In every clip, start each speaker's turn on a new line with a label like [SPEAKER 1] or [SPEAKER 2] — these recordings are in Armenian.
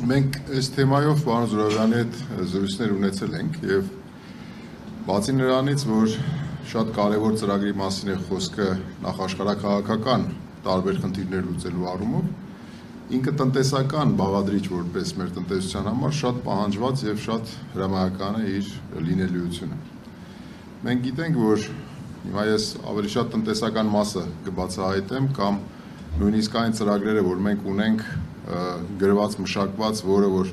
[SPEAKER 1] Մենք այս թեմայով պարոն Զուրաբյանի հետ զրույցներ ունեցել ենք եւ բացի նրանից, որ շատ կարևոր ծրագրի մասին է խոսքը նախաշխարհաքաղաքական տարբեր խնդիրներ լուծելու առումով, ինքը տնտեսական բաղադրիչ որպես մեր տնտեսության համար շատ պահանջված եւ շատ հրամայական է իր լինելիությունը։ Մենք գիտենք, որ հիմա ես ավելի շատ տնտեսական մասը կբացահայտեմ կամ նույնիսկ այն ծրագրերը, որ մենք ունենք գրված մշակված, որը որ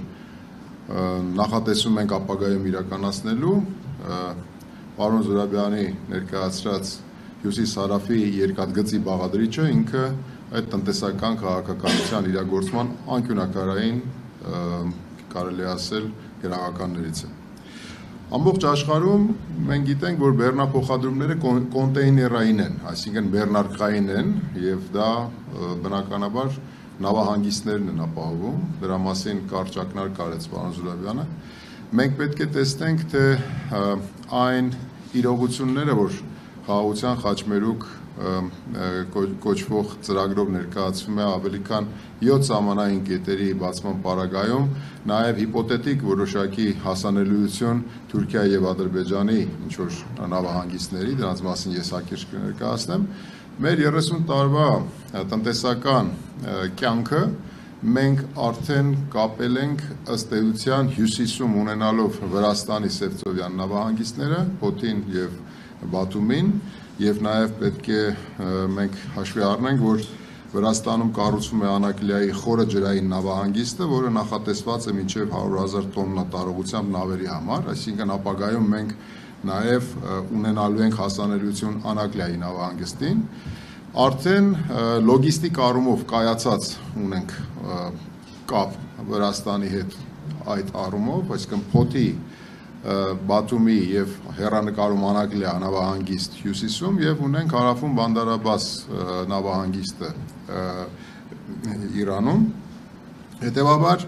[SPEAKER 1] նախատեսում ենք ապագայում իրականացնելու, պարոն Զուրաբյանի ներկայացրած հյուսիս-հարավի երկաթգծի բաղադրիչը ինքը այդ տնտեսական քաղաքականության իրագործման անկյունակարային կարելի ասել գրավականներից է։ Ամբողջ աշխարհում մենք գիտենք, որ բեռնափոխադրումները կոնտեյներային են, այսինքն բեռնարկղային են եւ դա բնականաբար նավահանգիստներն են ապահովում, դրա մասին կարճ ակնարկ արեց պարոն Զուրաբյանը։ Մենք պետք է տեսնենք, թե այն իրողությունները, որ խաղաղության խաչմերուկ կոչվող ծրագրով ներկայացվում է ավելի քան 7 սահմանային կետերի բացման պարագայում, նաև հիպոթետիկ որոշակի հասանելիություն Թուրքիայի եւ Ադրբեջանի ինչ-որ նավահանգիստների, դրանց մասին ես հակիրճ կներկայացնեմ, մեր 30 տարվա տնտեսական կյանքը մենք արդեն կապել ենք ըստ էության հյուսիսում ունենալով Վրաստանի Սևծովյան նավահանգիստները, Հոթին եւ Բաթումին, եւ նաեւ պետք է մենք հաշվի առնենք, որ Վրաստանում կառուցվում է Անակլիայի խորը ջրային նավահանգիստը, որը նախատեսված է մինչև 100,000 տոննա տարողությամբ նավերի համար, այսինքն ապագայում մենք նաեւ ունենալու ենք հասանելիություն Անակլիայի նավահանգստին, արդեն լոգիստիկ առումով կայացած ունենք կապ Վրաստանի հետ այդ առումով, այսինքն Փոթի Բաթումի եւ հեռանկարում Անակլիա նավահանգիստ հյուսիսում եւ ունենք հարավում Բանդար Աբբաս նավահանգիստը Իրանում։ Հետևաբար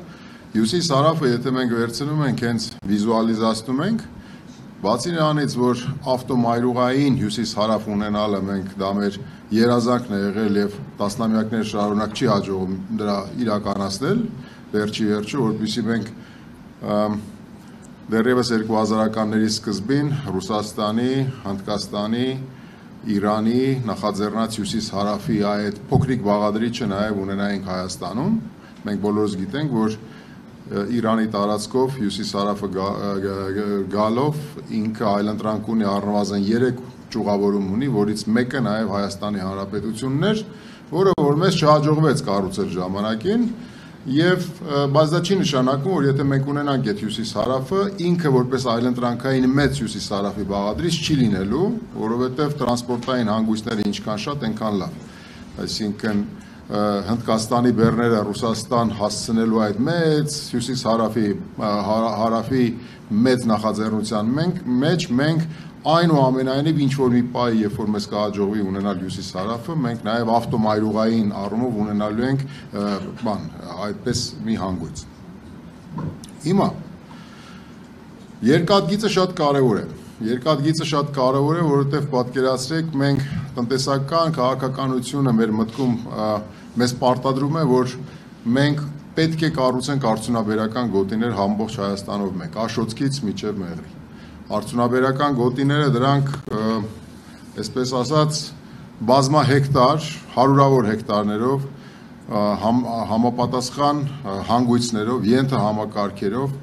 [SPEAKER 1] հյուսիս-հարավը, եթե մենք վերցնում ենք հենց վիզուալիզացնում ենք, բացի նրանից, որ ավտոմայրուղային հյուսիս-հարավ ունենալը մենք դա մեր երազանքն է եղել եւ տասնամյակներ շարունակ չի հաջողում դրա իրականացնել, վերջի վերջը, որպեսզի մենք դեռևս 2000-ականների սկզբին Ռուսաստանի, Հնդկաստանի, Իրանի նախաձեռնած հյուսիս-հարավի այդ փոքրիկ բաղադրիչը նաև ունենայինք Հայաստանում։ Մենք բոլորս գիտենք, որ Իրանի տարածքով հյուսիս-հարավը գալով ինքը այլընտրանք ունի առնվազն 3 ճյուղավորում ունի, որից մեկը նաև Հայաստանի Հանրապետությունն էր, որը որ մեզ չհաջողվեց կառուցել ժամանակին։ Եվ բայց դա չի նշանակում, որ եթե մենք ունենանք այդ հյուսիս-հարավը, ինքը որպես այլընտրանքային մեծ հյուսիս-հարավի բաղադրիչ չի լինելու, որովհետև տրանսպորտային հանգույցները ինչքան շատ, այնքան լավ։ Այսինքն Հնդկաստանի բեռները Ռուսաստան հասցնելու այդ մեծ հյուսիս-հարավի մեծ նախաձեռնության մեջ մենք այնուամենայնիվ ինչ-որ մի պահ, երբ որ մեզ կհաջողվի ունենալ հյուսիս-հարավը, մենք նաև ավտոմայրուղային առումով ունենալու ենք այդպես մի հանգույց։ Հիմա երկաթգիծը շատ կարևոր է։ Երկաթգիծը շատ կարևոր է, որովհետև պատկերացրեք, մենք տնտեսական քաղաքականությունը մեր մտքում մեզ պարտադրում է, որ մենք պետք է կառուցենք արդյունաբերական գոտիներ ամբողջ Հայաստանով մեկ, Աշոտցից մինչև Մեղրի։ Արդյունաբերական գոտիները դրանք, այսպես ասած, բազմահեկտար, հարյուրավոր հեկտարներով, համապատասխան հանգույցներով, ենթահամակարգերով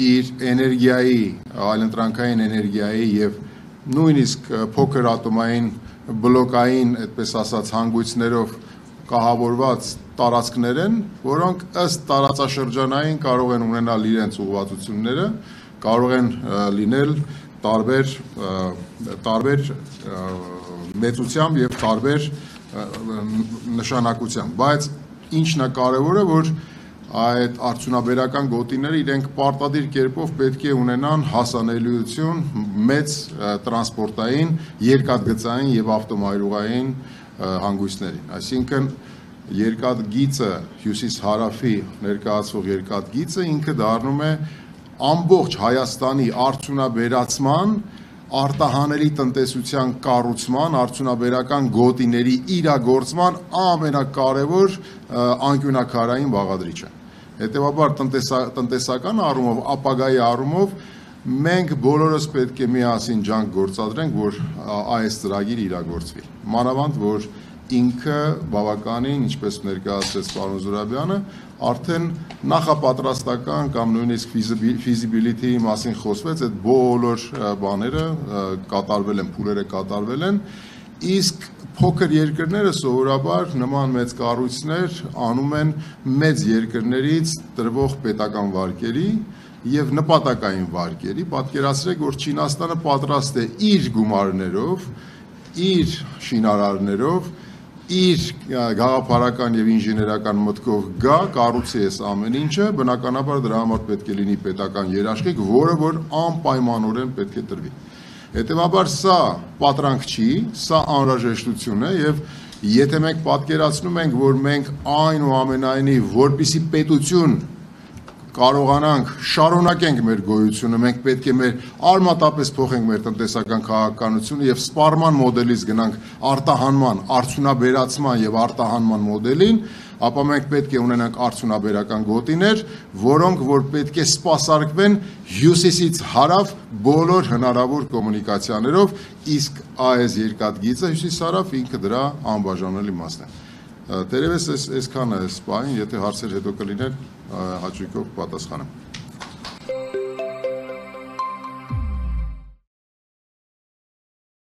[SPEAKER 1] իր էներգիայի, այլընտրանքային էներգիայի եւ նույնիսկ փոքր ատոմային բլոկային, այդպես ասած, հանգույցներով կահավորված տարածքներ են, որոնք ըստ տարածաշրջանային կարող են ունենալ իրենց ուղղվածությունները, կարող են լինել տարբեր մեծությամբ եւ տարբեր նշանակությամբ, բայց ինչն է կարևորը, որ այդ արդյունաբերական գոտիները իրենք պարտադիր կերպով պետք է ունենան հասանելիություն մեծ տրանսպորտային, երկաթգծային եւ ավտոմայրուղային հանգույցներին։ Այսինքն երկաթգիծը հյուսիս-հարավի ներկայացվող երկաթգիծը ինքը դառնում է ամբողջ Հայաստանի արդյունաբերացման, արտահանելի տնտեսության կառուցման, արդյունաբերական գոտիների իրագործման ամենակարևոր անկյունակարային բաղադրիչը։ Հետևաբար տնտեսական առումով, ապագայի առումով մենք բոլորս պետք է միասին ջանք գործադրենք, որ այս ծրագիրը իրագործվի։ Մանավանդ, որ ինքը բավականին, ինչպես ներկայացրեց պարոն Զուրաբյանը, արդեն նախապատրաստական կամ նույնիսկ feasibility մասին խոսվեց, այդ բոլոր բաները կատարվել են, փուլերը կատարվել են, իսկ փոքր երկրները սովորաբար նման մեծ կառույցներ անում են մեծ երկրներից տրվող պետական վարկերի եւ նպատակային վարկերի։ Պատկերացրեք, որ Չինաստանը պատրաստ է իր գումարներով, իր շինարարներով, իր գաղափարական եւ ինժեներական մտքով գա կառուցի այս ամեն ինչը, բնականաբար դրա համար պետք է լինի պետական երաշխիք, որը որ անպայմանորեն պետք է տրվի։ Հետևաբար սա պատրանք չի, սա անհրաժեշտություն է եւ եթե մենք պատկերացնում ենք, որ մենք այնուամենայնիվ որպիսի պետություն կարողանանք շարունակենք մեր գոյությունը, մենք պետք է մեր արմատապես փոխենք մեր տնտեսական քաղաքականությունը եւ սպառման մոդելից գնանք արտահանման, արդյունաբերացման եւ արտահանման մոդելին, ապա մենք պետք է ունենանք արդյունաբերական գոտիներ, որոնք որ պետք է սպասարկվեն հյուսիսից հարավ բոլոր հնարավոր կոմունիկացիաներով, իսկ այս երկաթգիծը հյուսիս-հարավ ինքը դրա անբաժանելի մասն է։ Տերևս այսքանը է սպային, եթե հարցեր հետո կլինեն, հաճույքով պատասխանեմ։